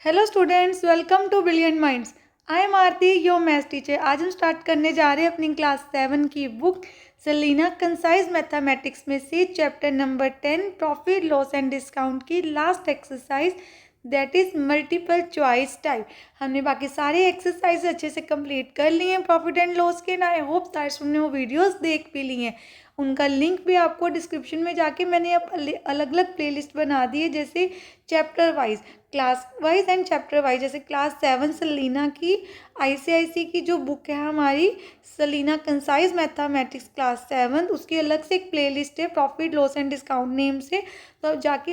Hello students, welcome to Brilliant Minds. I am Aarti, your maths teacher. आज हम start करने जा रहे हैं अपनी क्लास 7 की बुक सेलिना कंसाइज मैथमेटिक्स में से chapter number 10 profit loss and discount की last exercise that is multiple choice type. हमने बाकी सारे एक्सरसाइज अच्छे से कंप्लीट कर लिए हैं प्रॉफिट एंड लॉस के। ना आई होप दैट तुमने वो वीडियोस देख भी ली हैं। उनका लिंक भी आपको डिस्क्रिप्शन में जाके मैंने अब अलग अलग प्लेलिस्ट बना दी है, जैसे chapter wise, class wise and chapter wise. जैसे क्लास 7 सेलिना की आईसीआईसी की जो बुक है हमारी सेलिना कंसाइज मैथमेटिक्स क्लास 7, उसकी अलग से एक प्लेलिस्ट है profit loss and discount name से। तो आप जाके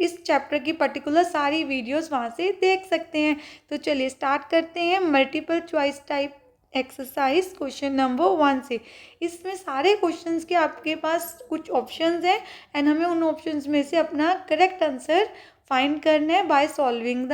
इस चैप्टर की पर्टिकुलर सारी वीडियोस वहाँ से देख सकते हैं। तो चलिए स्टार्ट करते हैं multiple choice type exercise question number 1 से। इसमें सारे क्वेश्चंस के आपके पास कुछ ऑप्शंस हैं एंड हमें उन ऑप्शंस में से अपना करेक्ट आंसर फाइंड करना है बाय सॉल्विंग द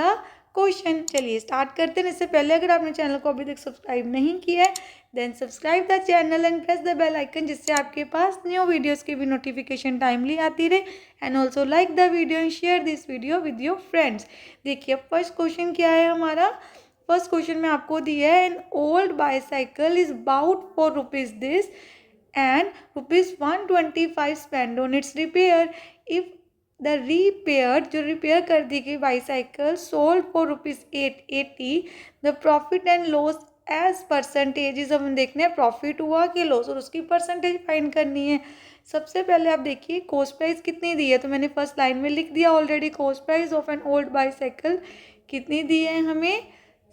क्वेश्चन। चलिए स्टार्ट करते हैं। इससे पहले अगर आपने चैनल को अभी तक सब्सक्राइब नहीं किया है then subscribe the channel and press the bell icon, जिससे आपके पास न्यू वीडियोस की भी नोटिफिकेशन टाइमली आती रहे। And also like the video and share this video with your friends. देखिए फर्स्ट क्वेश्चन क्या है हमारा। फर्स्ट क्वेश्चन में आपको दिया है an old bicycle is bought for rupees this and rupees 125 spend on its repair. If the repair, जो repair कर दी गई bicycle sold for rupees 880, the profit and loss as percentage. हम देखने हैं प्रॉफिट हुआ कि लॉस और उसकी परसेंटेज फाइंड करनी है। सबसे पहले आप देखिए कॉस्ट प्राइस कितनी दी है, तो मैंने फर्स्ट लाइन में लिख दिया already. Cost price of an old bicycle कितनी दी है हमें,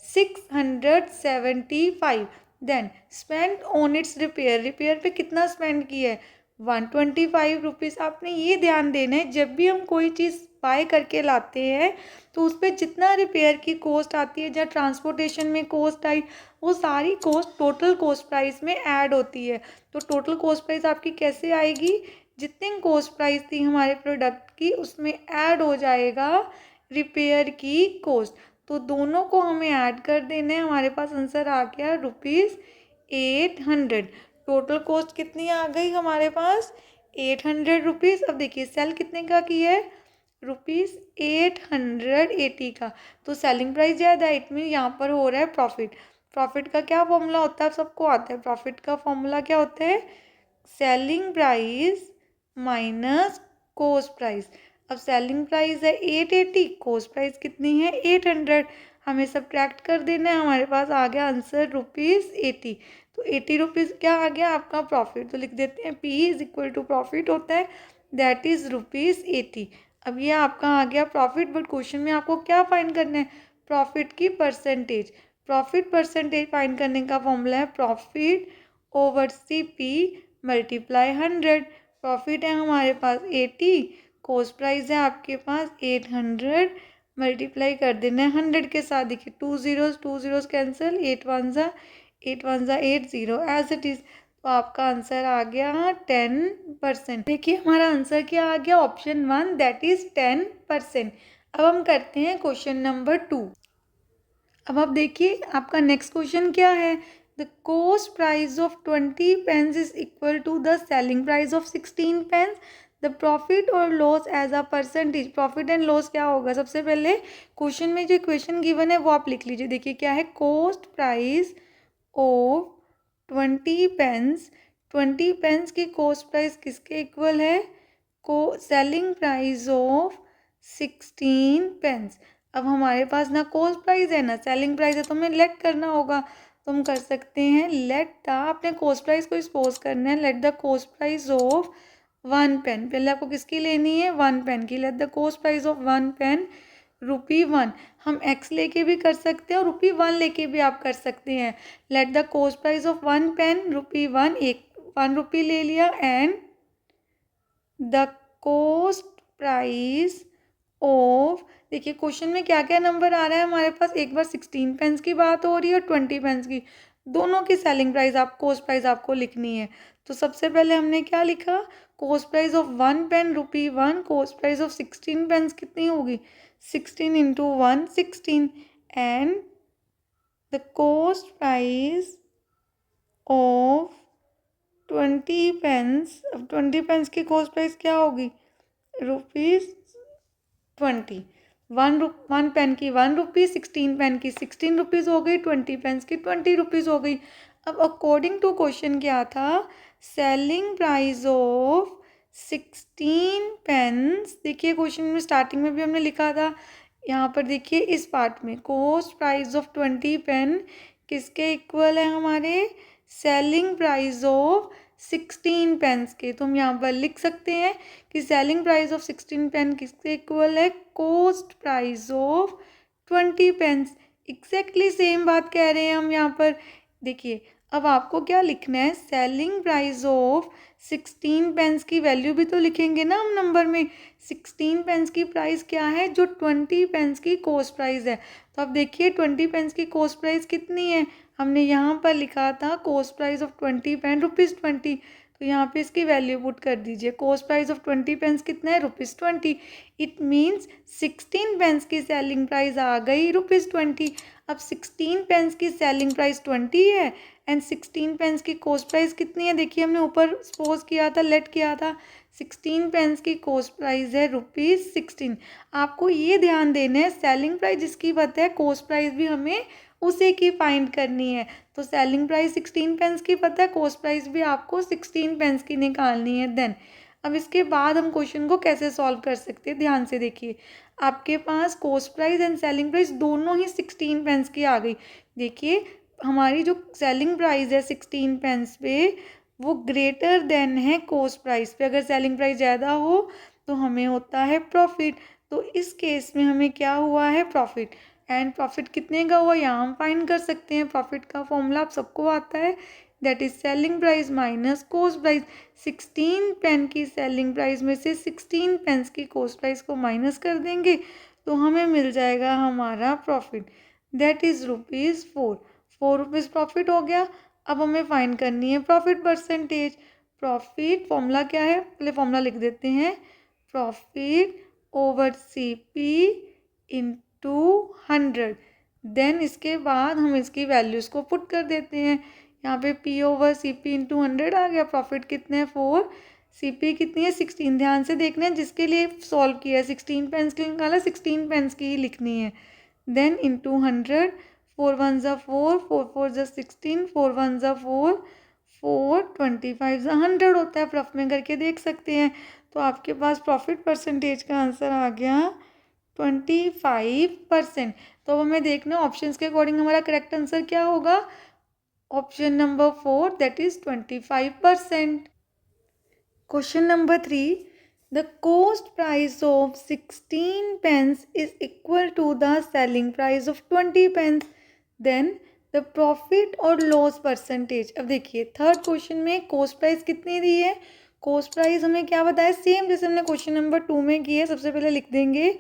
675। Then spend on its repair, repair पे कितना स्पेंड किया है, 125 रुपीज़। आपने ये ध्यान देना है जब भी हम कोई चीज़ बाय करके लाते हैं तो उस पर जितना रिपेयर की कॉस्ट आती है, जहाँ ट्रांसपोर्टेशन में कॉस्ट आई, वो सारी कॉस्ट टोटल कॉस्ट प्राइस में ऐड होती है। तो टोटल कॉस्ट प्राइस आपकी कैसे आएगी, जितनी कॉस्ट प्राइस थी हमारे प्रोडक्ट की उसमें ऐड हो जाएगा रिपेयर की कॉस्ट। तो दोनों को हमें ऐड कर देना है। हमारे पास आंसर आ गया रुपीज़ 800। टोटल कॉस्ट कितनी आ गई हमारे पास, 800 रुपीज़। अब देखिए सेल कितने का किया है, रुपीज़ 880 का। तो सेलिंग प्राइस ज़्यादा है, इट मीन यहाँ पर हो रहा है प्रॉफिट। प्रॉफिट का क्या फॉर्मूला होता है, सबको आता है। प्रॉफिट का फॉर्मूला क्या होता है, selling price minus cost price. अब सेलिंग प्राइस है 880, कॉस्ट प्राइस कितनी है 800। हमें सब्ट्रैक्ट कर देना है, हमारे पास आ गया आंसर रुपीज़ 80। तो 80 रुपीज़ क्या आ गया आपका प्रॉफिट। तो लिख देते हैं P is equal to profit होता है दैट इज रुपीज़ 80। अब ये आपका आ गया प्रॉफिट, बट क्वेश्चन में आपको क्या फाइंड करना है, प्रॉफिट की परसेंटेज। प्रॉफिट परसेंटेज फाइंड करने का फॉर्मूला है profit over CP multiply 100। Profit है हमारे पास 80, कॉस्ट प्राइस है आपके पास 800, मल्टीप्लाई कर देना है 100 के साथ। देखिए two zeros cancel, 8 1 8 0 as it is. तो आपका आंसर आ गया 10%। देखिए हमारा आंसर क्या आ गया, ऑप्शन 1 दैट इज 10%। अब हम करते हैं क्वेश्चन नंबर 2। अब आप देखिए आपका नेक्स्ट क्वेश्चन क्या है, the cost price of 20 pence is equal to the selling price of 16 pence. The profit और loss as a percentage. Profit and loss क्या होगा, सबसे पहले क्वेश्चन में जो इक्वेशन गिवन है वो आप लिख लीजिए। देखिए क्या है, cost price of 20 pence. 20 pence की कॉस्ट प्राइस किसके इक्वल है, को सेलिंग प्राइस ऑफ 16 पेंस। अब हमारे पास ना कॉस्ट प्राइस है ना सेलिंग प्राइस है, तो हमें लेट करना होगा। तो हम कर सकते हैं लेट द, अपने कॉस्ट प्राइस को सपोज करना है, let the cost price of 1 pen. पहले आपको किसकी लेनी है, 1 पेन की। Let the cost price of 1 pen ₹1। हम x लेके भी कर सकते हैं और ₹1 लेके भी आप कर सकते हैं। Let the cost price of 1 pen ₹1, एक 1 रुपी ले लिया, and the cost price of, देखिए क्वेश्चन में क्या क्या नंबर आ रहा है हमारे पास, एक बार 16 पेंस की बात हो रही है और 20 पेंस की। दोनों की सेलिंग प्राइस आप, कॉस्ट प्राइस आपको लिखनी है। तो सबसे पहले हमने क्या लिखा, cost price of 1 pen ₹1, cost price of 16 pence कितनी होगी, 16 into 1 16, and the cost price of 20 pence. अब 20 पेंस की कॉस्ट प्राइस क्या होगी, ₹20। वन पेन की 1 रुपी, 16 पेन की 16 रुपीज़ हो गई, 20 पेन्स की 20 रुपीज़ हो गई। अब अकॉर्डिंग टू क्वेश्चन क्या था, सेलिंग प्राइस ऑफ 16 पेन्स, देखिए क्वेश्चन में स्टार्टिंग में भी हमने लिखा था, यहाँ पर देखिए इस पार्ट में कॉस्ट प्राइस ऑफ 20 पेन किसके इक्वल है, हमारे सेलिंग प्राइस ऑफ 16 पेन्स के। तो हम यहाँ पर लिख सकते हैं कि सेलिंग प्राइस ऑफ 16 पेन किसके इक्वल है, cost price of 20 pence. Exactly same बात कह रहे हैं हम यहाँ पर। देखिए अब आपको क्या लिखना है, सेलिंग प्राइस ऑफ 16 पेन्स की वैल्यू भी तो लिखेंगे ना हम नंबर में। 16 पेन्स की प्राइस क्या है, जो 20 पेन्स की कॉस्ट प्राइस है। तो अब देखिए 20 पेन्स की कॉस्ट प्राइस कितनी है, हमने यहाँ पर लिखा था कॉस्ट प्राइस ऑफ 20 पेन ₹20। तो यहाँ पे इसकी वैल्यू पुट कर दीजिए, कॉस्ट प्राइस ऑफ 20 पेन्स कितना है, ₹20। इट मीन्स 16 पेन्स की सेलिंग प्राइस आ गई ₹20। अब 16 पेन्स की सेलिंग प्राइस 20 है एंड 16 पेन्स की कॉस्ट प्राइस कितनी है, देखिए हमने ऊपर सपोज किया था, लेट किया था, 16 पेन्स की कॉस्ट प्राइस है ₹16। आपको ये ध्यान देना है, सेलिंग प्राइस जिसकी पता है, कॉस्ट प्राइस भी हमें उसी की फाइंड करनी है। तो सेलिंग प्राइस 16 पेन्स की पता है, कॉस्ट प्राइस भी आपको 16 पेन्स की निकालनी है। देन अब इसके बाद हम क्वेश्चन को कैसे सॉल्व कर सकते हैं, ध्यान से देखिए, आपके पास cost price and selling price दोनों ही 16 पेन्स की आ गई। देखिए हमारी जो सेलिंग प्राइस है 16 पेन्स पे, वो ग्रेटर देन है कॉस्ट प्राइस पे। अगर सेलिंग प्राइस ज़्यादा हो तो हमें होता है प्रॉफिट। तो इस केस में हमें क्या हुआ है, प्रॉफिट। एंड प्रॉफिट कितने का हुआ, यहाँ हम फाइंड कर सकते हैं। प्रॉफिट का फॉर्मूला आप सबको आता है, that is selling price minus cost price. 16 pen की सेलिंग प्राइस में से 16 पेन्स की कॉस्ट प्राइस को माइनस कर देंगे तो हमें मिल जाएगा हमारा प्रॉफिट, दैट इज ₹4। ₹4 प्रॉफिट हो गया। अब हमें फाइंड करनी है प्रॉफिट परसेंटेज। प्रॉफिट फॉर्मूला क्या है, पहले फॉर्मूला लिख देते हैं, profit over CP into 100। Then इसके बाद हम इसकी वैल्यूज़ को पुट कर देते हैं। यहाँ पे P ओवर CP इंटू 100 आ गया। प्रॉफिट कितने हैं 4, CP कितनी है 16। ध्यान से देखना है, जिसके लिए सॉल्व किया है 16 पेन्स की निकाला, 16 पेन्स की ही लिखनी है। देन इंटू 100, 4 1 ज़ा 4, 4 4 ज़ा 16, 4 1 ज़ा 4, 4 25 ज़ा 100 होता है। रफ में करके देख सकते हैं। तो आपके पास प्रॉफिट परसेंटेज का आंसर आ गया 25%। तो अब हमें देखना ऑप्शंस के अकॉर्डिंग हमारा करेक्ट आंसर क्या होगा, option number 4, that is 25%। Question number 3, the cost price of 16 pens is equal to the selling price of 20 pens, then the profit और लॉस परसेंटेज। अब देखिए थर्ड क्वेश्चन में कॉस्ट प्राइस कितनी दी है, कॉस्ट प्राइस हमें क्या बताया, सेम जैसे हमने क्वेश्चन नंबर 2 में किया है। सबसे पहले लिख देंगे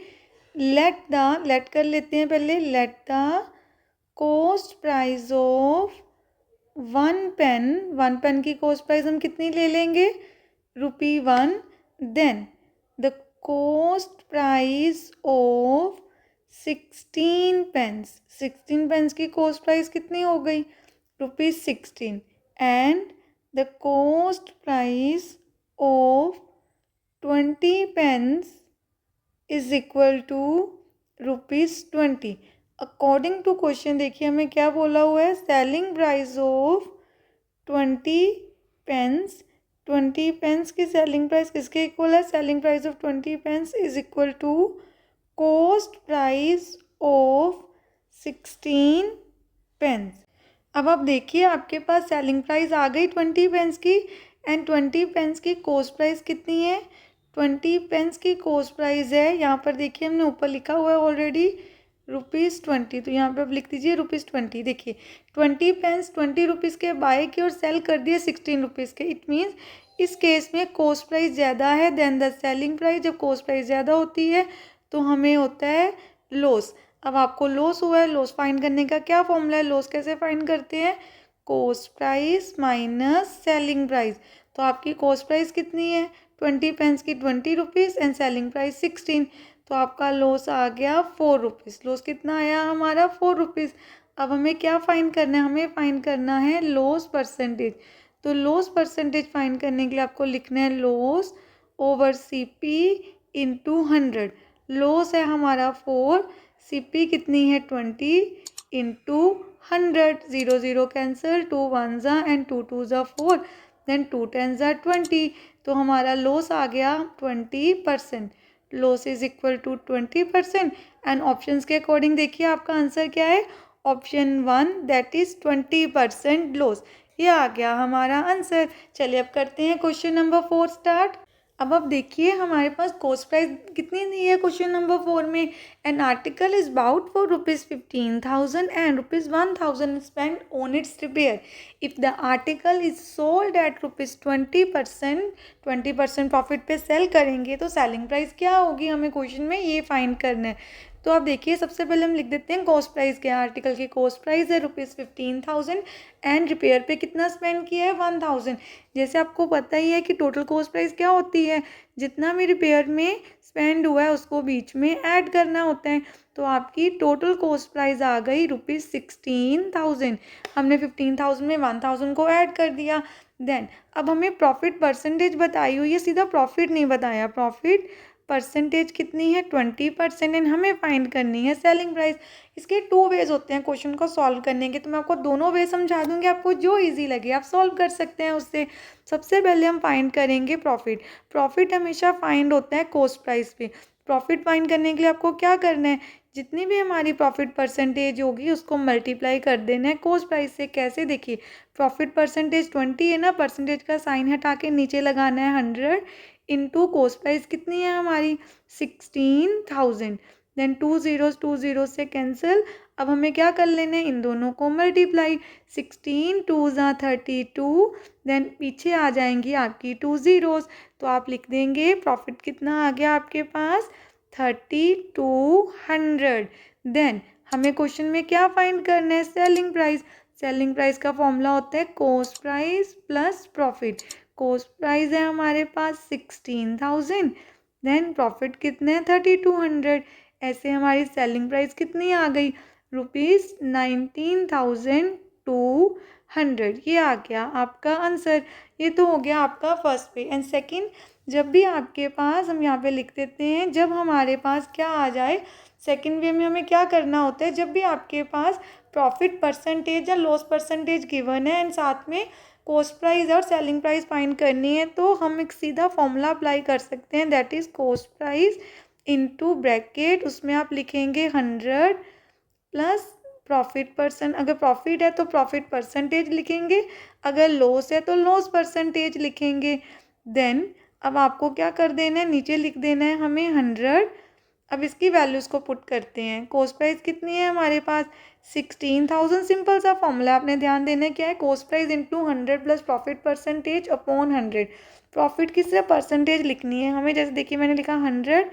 लेट कर लेते हैं पहले, let the cost price of 1 pen की कॉस्ट प्राइस हम कितनी ले लेंगे, ₹1। Then the cost price of 16 pens, 16 pens की कॉस्ट प्राइस कितनी हो गई, ₹16। And the cost price of 20 pens is equal to ₹20। According to question देखिए हमें क्या बोला हुआ है, selling price of 20 pens, 20 pens की सेलिंग प्राइस किसके इक्वल है, selling price of 20 pens is equal to cost price of 16 pens. अब आप देखिए आपके पास सेलिंग प्राइस आ गई 20 पेन्स की एंड 20 पेन्स की कॉस्ट प्राइस कितनी है, 20 पेन्स की कॉस्ट प्राइस है, यहाँ पर देखिए हमने ऊपर लिखा हुआ है ऑलरेडी ₹20। तो यहाँ पे आप लिख दीजिए ₹20। देखिए 20 पेन्स 20 रुपीज़ के बाय किए और सेल कर दिए 16 रुपीज़ के। इट मीन्स इस केस में कॉस्ट प्राइस ज़्यादा है देन द सेलिंग प्राइस। जब कॉस्ट प्राइस ज़्यादा होती है तो हमें होता है लॉस। अब आपको लॉस हुआ है, लॉस फाइंड करने का क्या फॉर्मूला है, लॉस कैसे फाइंड करते हैं, cost price minus selling price. तो आपकी कॉस्ट प्राइस कितनी है 20 पेन्स की 20 रुपीज़ एंड सेलिंग प्राइस 16। तो आपका लॉस आ गया 4 रुपीज़। लॉस कितना आया हमारा 4 रुपीज़। अब हमें क्या फाइंड करना है, हमें फाइंड करना है लॉस परसेंटेज। तो लॉस परसेंटेज फाइंड करने के लिए आपको लिखना है loss over CP into 100। Loss है हमारा 4, CP कितनी है 20 इंटू 100, 0 0 कैंसिल, 2 1 ज़ा एंड 2 2 ज़ा 4, देन 2 10 ज़ा 20, तो हमारा लॉस आ गया 20%। Loss is equal to 20%। And options के अकॉर्डिंग देखिए आपका आंसर क्या है, ऑप्शन 1 दैट इज 20% लॉस। ये आ गया हमारा आंसर। चलिए अब करते हैं क्वेश्चन नंबर 4 स्टार्ट। अब आप देखिए हमारे पास कॉस्ट प्राइस कितनी दी है क्वेश्चन नंबर 4 में। An article is bought for ₹15,000 and ₹1,000 spend on its repair. If the article is sold at ₹20%, 20% profit पे सेल करेंगे तो सेलिंग प्राइस क्या होगी, हमें क्वेश्चन में ये फाइंड करना है। तो आप देखिए सबसे पहले हम लिख देते हैं कॉस्ट प्राइस क्या है। आर्टिकल की कॉस्ट प्राइस है ₹15,000 एंड रिपेयर पे कितना स्पेंड किया है 1,000। जैसे आपको पता ही है कि टोटल कॉस्ट प्राइस क्या होती है, जितना भी रिपेयर में स्पेंड हुआ है उसको बीच में ऐड करना होता है। तो आपकी टोटल कॉस्ट प्राइस आ गई ₹16,000। हमने 15,000 में 1,000 को ऐड कर दिया। देन अब हमें प्रॉफिट परसेंटेज बताई हुई है, सीधा प्रॉफिट नहीं बताया। प्रॉफिट परसेंटेज कितनी है 20% एंड हमें फाइंड करनी है सेलिंग प्राइस। इसके 2 वेज होते हैं क्वेश्चन को सॉल्व करने के, तो मैं आपको दोनों वे समझा दूंगी, आपको जो इजी लगे आप सॉल्व कर सकते हैं उससे। सबसे पहले हम फाइंड करेंगे प्रॉफिट। प्रॉफिट हमेशा फाइंड होता है कॉस्ट प्राइस पे। प्रॉफिट फाइंड करने के लिए आपको क्या करना है, जितनी भी हमारी प्रॉफिट परसेंटेज होगी उसको मल्टीप्लाई कर देना है कॉस्ट प्राइस से। कैसे, देखिए प्रॉफिट परसेंटेज 20 है ना, परसेंटेज का साइन हटा के नीचे लगाना है 100 इंटू कॉस्ट प्राइस कितनी है हमारी 16,000। देन 2 zeros से कैंसिल। अब हमें क्या कर लेना है, इन दोनों को मल्टीप्लाई। 16 2 ज़ा 32, देन पीछे आ जाएंगी आपकी 2 zeros, तो आप लिख देंगे प्रॉफिट कितना आ गया आपके पास 3200। देन हमें क्वेश्चन में क्या फाइंड करना है, सेलिंग प्राइस। सेलिंग प्राइस का फॉर्मूला होता है cost price plus profit. Cost price है हमारे पास 16,000, देन प्रॉफिट कितने हैं 3200। ऐसे हमारी सेलिंग प्राइस कितनी आ गई ₹19,200। ये आ गया आपका आंसर। ये तो हो गया आपका फर्स्ट वे। एंड सेकंड, जब भी आपके पास, हम यहाँ पे लिख देते हैं, जब हमारे पास क्या आ जाए सेकंड वे में हमें क्या करना होता है, जब भी आपके पास प्रॉफिट परसेंटेज या लॉस परसेंटेज गिवन है एंड साथ में कॉस्ट प्राइस और सेलिंग प्राइस फाइंड करनी है, तो हम एक सीधा फॉर्मूला अप्लाई कर सकते हैं, that is cost price into bracket, उसमें आप लिखेंगे 100 प्लस प्रॉफिट परसेंट। अगर प्रॉफिट है तो प्रॉफिट परसेंटेज लिखेंगे, अगर लॉस है तो लॉस परसेंटेज लिखेंगे। देन अब आपको क्या कर देना है, नीचे लिख देना है हमें 100। अब इसकी वैल्यूज़ को पुट करते हैं। कॉस्ट प्राइस कितनी है हमारे पास 16,000। सिंपल सा फॉर्मूला, आपने ध्यान देना क्या है, cost price into 100 plus profit percentage upon 100। Profit की सिर्फ परसेंटेज लिखनी है हमें, जैसे देखिए मैंने लिखा 100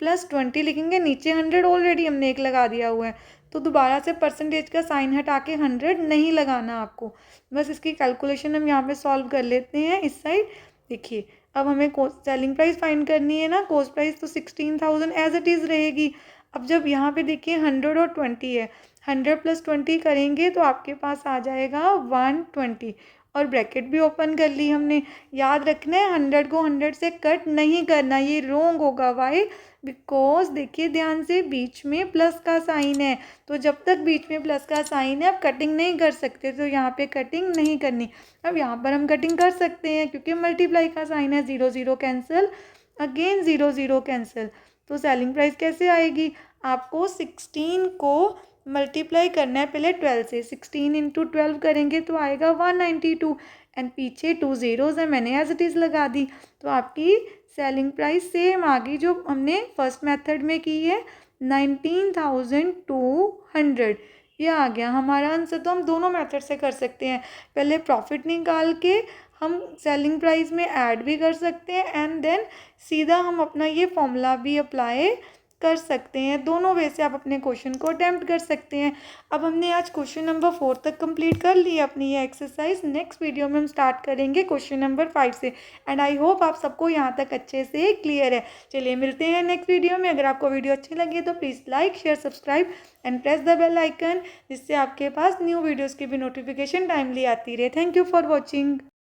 प्लस 20 लिखेंगे, नीचे 100 ऑलरेडी हमने एक लगा दिया हुआ है, तो दोबारा से परसेंटेज का साइन हटा के 100 नहीं लगाना आपको। बस इसकी कैलकुलेशन हम यहाँ पे सॉल्व कर लेते हैं इस साइड। देखिए अब हमें सेलिंग प्राइस फाइंड करनी है ना, कॉस्ट प्राइस तो 16,000 एज इट इज़ रहेगी। अब जब यहाँ पे देखिए 100 और 20 है, 100 प्लस 20 करेंगे तो आपके पास आ जाएगा 120, और ब्रैकेट भी ओपन कर ली हमने। याद रखना है 100 को 100 से कट नहीं करना, ये रॉन्ग होगा। वाई, बिकॉज देखिए ध्यान से बीच में प्लस का साइन है, तो जब तक बीच में प्लस का साइन है आप कटिंग नहीं कर सकते, तो यहाँ पे कटिंग नहीं करनी। अब यहाँ पर हम कटिंग कर सकते हैं क्योंकि मल्टीप्लाई का साइन है, 0 0 कैंसिल, अगेन 0 0 कैंसिल। तो सेलिंग प्राइस कैसे आएगी, आपको 16 को मल्टीप्लाई करना है पहले 12 से। 16 इंटू 12 करेंगे तो आएगा 192, एंड पीछे 2 zeros है, मैंने एज इट इज़ लगा दी। तो आपकी सेलिंग प्राइस सेम आ गई जो हमने फर्स्ट मेथड में की है, 19,200। ये आ गया हमारा आंसर। तो हम दोनों मेथड से कर सकते हैं, पहले प्रॉफिट निकाल के हम सेलिंग प्राइस में ऐड भी कर सकते हैं, एंड देन सीधा हम अपना ये फॉर्मूला भी अप्लाई कर सकते हैं। दोनों वे से आप अपने क्वेश्चन को अटेम्प्ट कर सकते हैं। अब हमने आज क्वेश्चन नंबर 4 तक कंप्लीट कर लिया अपनी ये एक्सरसाइज। नेक्स्ट वीडियो में हम स्टार्ट करेंगे क्वेश्चन नंबर 5 से, एंड आई होप आप सबको यहाँ तक अच्छे से क्लियर है। चलिए मिलते हैं नेक्स्ट वीडियो में। अगर आपको वीडियो अच्छी लगी तो please like share subscribe and press the bell icon, जिससे आपके पास न्यू वीडियोज़ की भी नोटिफिकेशन टाइमली आती रहे। Thank you for watching.